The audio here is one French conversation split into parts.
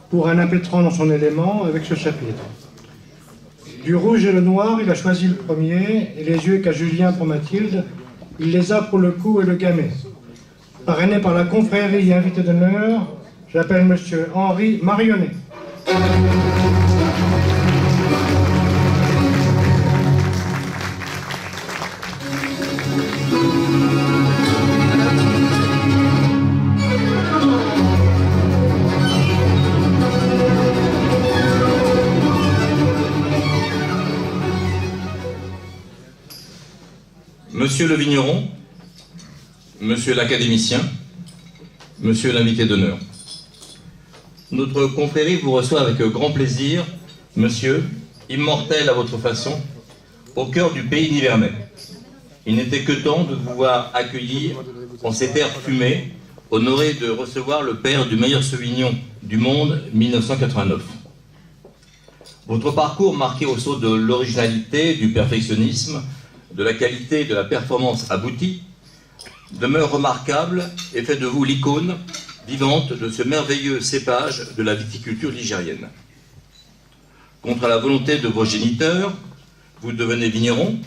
pour un impétrant dans son élément avec ce chapitre. Du rouge et le noir, il a choisi le premier, et les yeux qu'a Julien pour Mathilde, il les a pour le cou et le gamet. Parrainé par la confrérie et invité d'honneur, j'appelle Monsieur Henri Marionnet. Monsieur le vigneron, monsieur l'académicien, monsieur l'invité d'honneur. Notre confrérie vous reçoit avec grand plaisir, monsieur, immortel à votre façon, au cœur du pays nivernais. Il n'était que temps de vous voir accueillir en ces terres fumées, honoré de recevoir le père du meilleur Sauvignon du monde 1989. Votre parcours marqué au sceau de l'originalité, du perfectionnisme, de la qualité et de la performance aboutie, demeure remarquable et fait de vous l'icône vivante de ce merveilleux cépage de la viticulture ligérienne. Contre la volonté de vos géniteurs, vous devenez vigneron,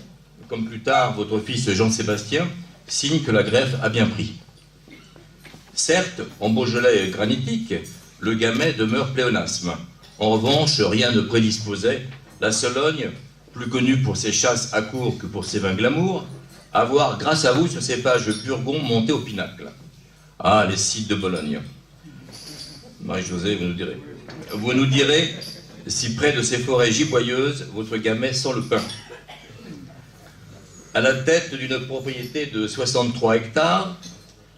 comme plus tard votre fils Jean-Sébastien, signe que la greffe a bien pris. Certes, en Beaujolais granitique, le gamay demeure pléonasme. En revanche, rien ne prédisposait la Sologne, plus connue pour ses chasses à court que pour ses vins glamour, à voir, grâce à vous, ce cépage burgon monté au pinacle. Ah, les sites de Bologne. Marie-Josée, vous nous direz, si près de ces forêts giboyeuses, votre gamay sent le pain. À la tête d'une propriété de 63 hectares,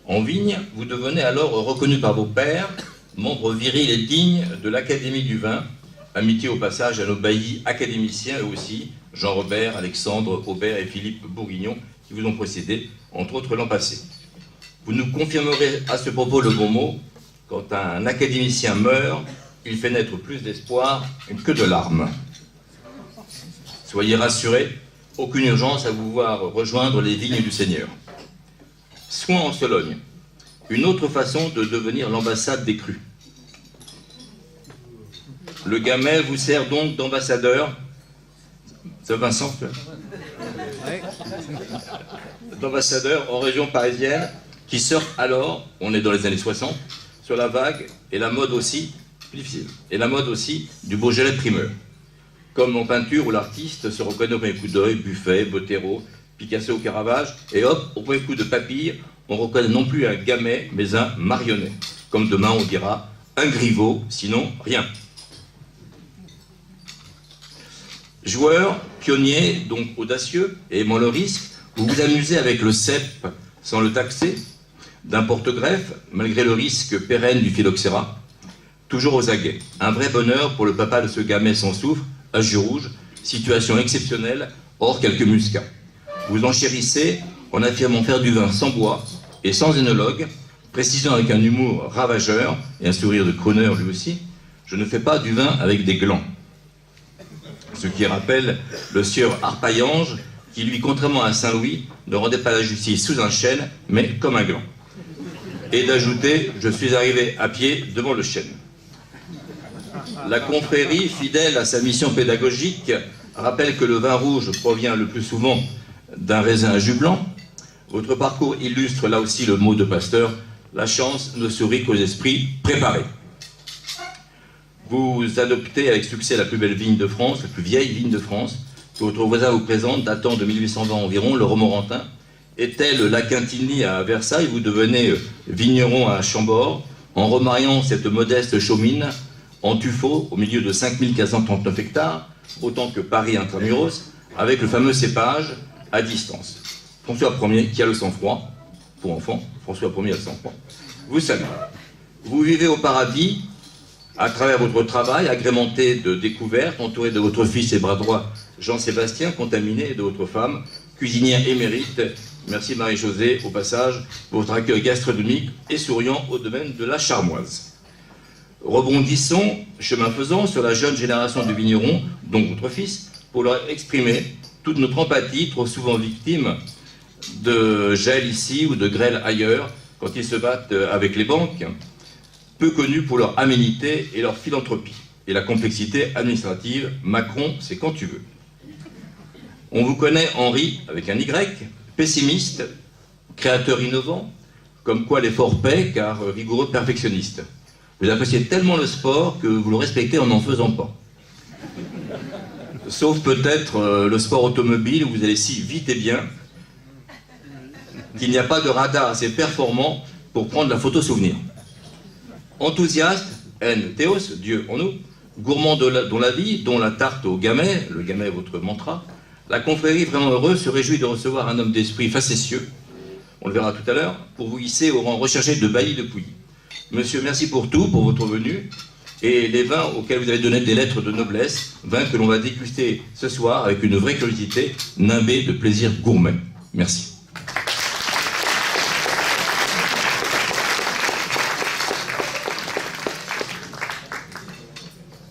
en vigne, vous devenez alors reconnu par vos pairs, membre viril et digne de l'Académie du vin. Amitié au passage à nos baillis académiciens, eux aussi, Jean-Robert, Alexandre, Aubert et Philippe Bourguignon, qui vous ont précédé, entre autres l'an passé. Vous nous confirmerez à ce propos le bon mot, quand un académicien meurt, il fait naître plus d'espoir que de larmes. Soyez rassurés, aucune urgence à vous voir rejoindre les vignes du Seigneur. Soin en Sologne, une autre façon de devenir l'ambassade des crus. Le gamay vous sert donc d'ambassadeur, c'est Vincent, d'ambassadeur en région parisienne, qui surfe alors, on est dans les années 60, sur la vague et la mode aussi, difficile, et la mode aussi du Beaujolais primeur. Comme en peinture où l'artiste se reconnaît au premier coup d'œil, Buffet, Botero, Picasso au Caravage, et hop, au premier coup de papille, on reconnaît non plus un gamay, mais un Marionnet. Comme demain on dira un Griveaux, sinon rien. Joueur, pionnier, donc audacieux, et aimant le risque, vous vous amusez avec le cep sans le taxer, d'un porte-greffe, malgré le risque pérenne du phylloxéra, toujours aux aguets. Un vrai bonheur pour le papa de ce gamay sans soufre, à jus rouge, situation exceptionnelle, hors quelques muscats. Vous enchérissez en affirmant faire du vin sans bois et sans œnologue, précisant avec un humour ravageur et un sourire de crooner lui aussi, je ne fais pas du vin avec des glands. Ce qui rappelle le sieur Harpaillange, qui lui, contrairement à Saint-Louis, ne rendait pas la justice sous un chêne, mais comme un gland. Et d'ajouter, je suis arrivé à pied devant le chêne. La confrérie, fidèle à sa mission pédagogique, rappelle que le vin rouge provient le plus souvent d'un raisin à jus blanc. Votre parcours illustre là aussi le mot de Pasteur, la chance ne sourit qu'aux esprits préparés. Vous adoptez avec succès la plus belle vigne de France, la plus vieille vigne de France, que votre voisin vous présente, datant de 1820 environ, le Romorantin. Et tel la Quintigny à Versailles, vous devenez vigneron à Chambord, en remariant cette modeste chaumine en tuffeau, au milieu de 5439 hectares, autant que Paris intramuros, avec le fameux cépage à distance. François Ier, qui a le sang-froid, pour enfants, François Ier a le sang-froid, vous salue. Vous vivez au paradis, à travers votre travail, agrémenté de découvertes, entouré de votre fils et bras droit Jean-Sébastien, contaminé, et de votre femme, cuisinière émérite. Merci Marie-Josée, au passage, pour votre accueil gastronomique et souriant au domaine de la Charmoise. Rebondissons, chemin faisant, sur la jeune génération de vignerons, dont votre fils, pour leur exprimer toute notre empathie, trop souvent victime de gel ici ou de grêle ailleurs, quand ils se battent avec les banques. peu connus pour leur aménité et leur philanthropie. Et la complexité administrative, Macron, c'est quand tu veux. On vous connaît, Henri, avec un Y, pessimiste, créateur innovant, comme quoi l'effort paie, car rigoureux perfectionniste. Vous appréciez tellement le sport que vous le respectez en n'en faisant pas. Sauf peut-être le sport automobile, où vous allez si vite et bien qu'il n'y a pas de radar assez performant pour prendre la photo souvenir. Enthousiaste, haine, théos, Dieu en nous, gourmand dont la vie, dont la tarte au gamay, le gamay est votre mantra, la confrérie vraiment heureuse se réjouit de recevoir un homme d'esprit facétieux, on le verra tout à l'heure, pour vous hisser au rang recherché de bailli de Pouilly. Monsieur, merci pour tout, pour votre venue, et les vins auxquels vous avez donné des lettres de noblesse, vins que l'on va déguster ce soir avec une vraie curiosité, nimbée de plaisir gourmet. Merci.